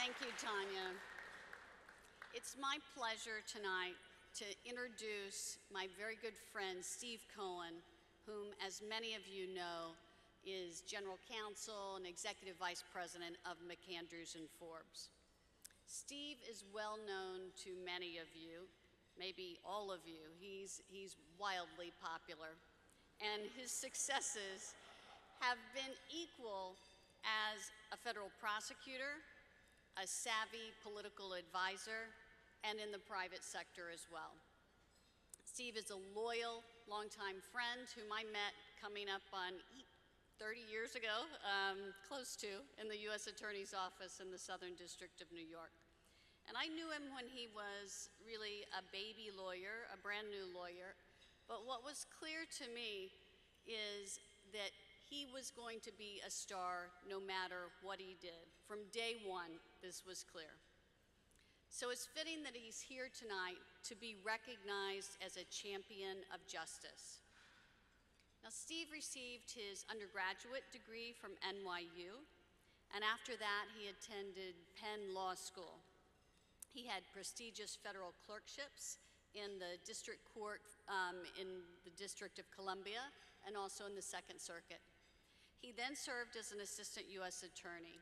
Thank you, Tanya. It's my pleasure tonight to introduce my very good friend, Steve Cohen, whom, as many of you know, is General Counsel and Executive Vice President of McAndrews & Forbes. Steve is well known to many of you, maybe all of you. He's wildly popular, and his successes have been equal as a federal prosecutor, a savvy political advisor, and in the private sector as well. Steve is a loyal, longtime friend whom I met coming up on 30 years ago, close to, in the U.S. Attorney's Office in the Southern District of New York. And I knew him when he was really a baby lawyer, a brand new lawyer. But what was clear to me is that he was going to be a star no matter what he did. From day one, this was clear. So it's fitting that he's here tonight to be recognized as a champion of justice. Now, Steve received his undergraduate degree from NYU, and after that, he attended Penn Law School. He had prestigious federal clerkships in the district court in the District of Columbia and also in the Second Circuit. He then served as an assistant U.S. attorney.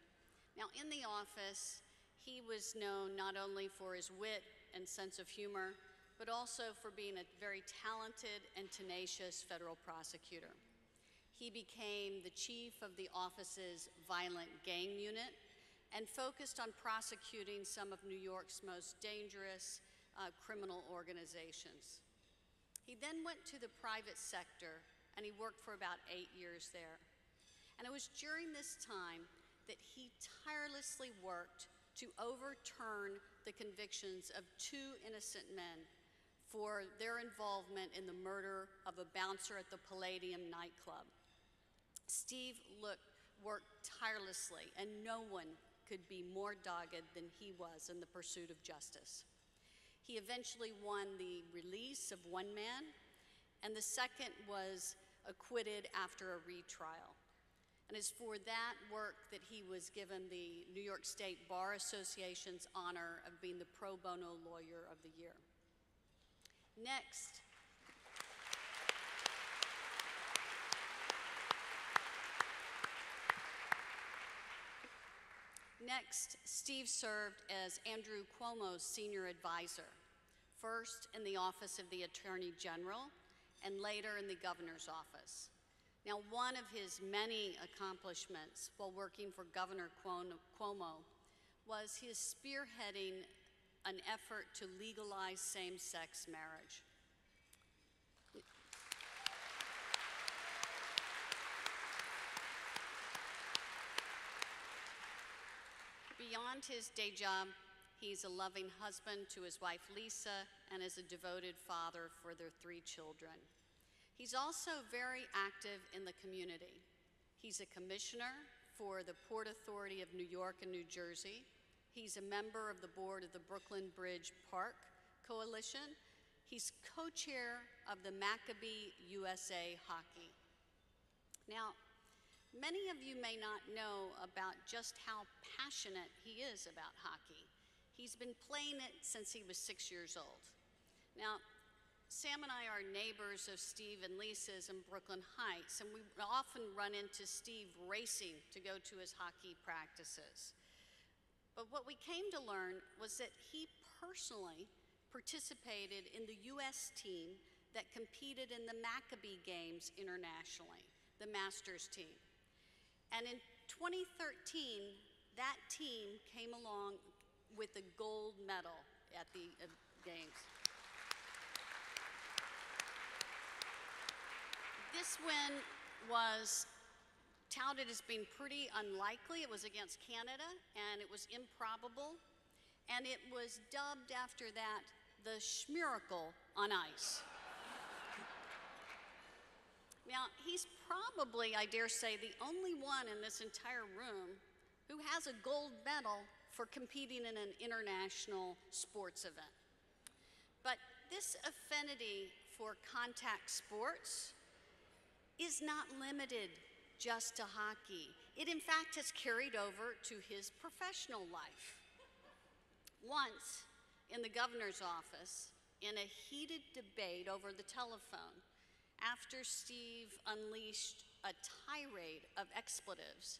Now, in the office, he was known not only for his wit and sense of humor, but also for being a very talented and tenacious federal prosecutor. He became the chief of the office's violent gang unit and focused on prosecuting some of New York's most dangerous criminal organizations. He then went to the private sector, and he worked for about 8 years there. And it was during this time that he tirelessly worked to overturn the convictions of 2 innocent men for their involvement in the murder of a bouncer at the Palladium nightclub. Steve worked tirelessly, and no one could be more dogged than he was in the pursuit of justice. He eventually won the release of one man, and the second was acquitted after a retrial. And it's for that work that he was given the New York State Bar Association's honor of being the Pro Bono Lawyer of the Year. Next, Steve served as Andrew Cuomo's senior advisor, first in the Office of the Attorney General and later in the Governor's Office. Now, one of his many accomplishments while working for Governor Cuomo was his spearheading an effort to legalize same-sex marriage. Beyond his day job, he's a loving husband to his wife Lisa and is a devoted father for their 3 children. He's also very active in the community. He's a commissioner for the Port Authority of New York and New Jersey. He's a member of the board of the Brooklyn Bridge Park Coalition. He's co-chair of the Maccabee USA Hockey. Now, many of you may not know about just how passionate he is about hockey. He's been playing it since he was 6 years old. Now, Sam and I are neighbors of Steve and Lisa's in Brooklyn Heights, and we often run into Steve racing to go to his hockey practices. But what we came to learn was that he personally participated in the U.S. team that competed in the Maccabee Games internationally, the Masters team. And in 2013, that team came along with a gold medal at the Games. This win was touted as being pretty unlikely. It was against Canada, and it was improbable. And it was dubbed after that the Schmiracle on ice. Now, he's probably, I dare say, the only one in this entire room who has a gold medal for competing in an international sports event. But this affinity for contact sports is not limited just to hockey. It, in fact, has carried over to his professional life. Once, in the governor's office, in a heated debate over the telephone, after Steve unleashed a tirade of expletives,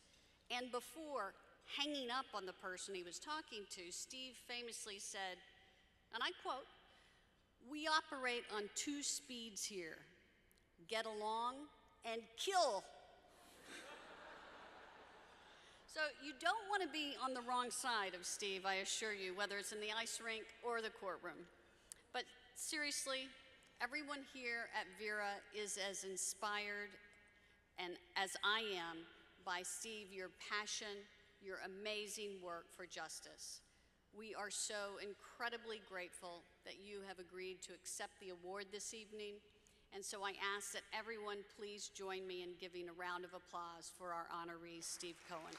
and before hanging up on the person he was talking to, Steve famously said, and I quote, "We operate on 2 speeds here, get along and kill." So you don't want to be on the wrong side of Steve, I assure you, whether it's in the ice rink or the courtroom. But seriously, everyone here at Vera is as inspired and as I am by Steve, your passion, your amazing work for justice. We are so incredibly grateful that you have agreed to accept the award this evening. And so I ask that everyone please join me in giving a round of applause for our honoree, Steve Cohen.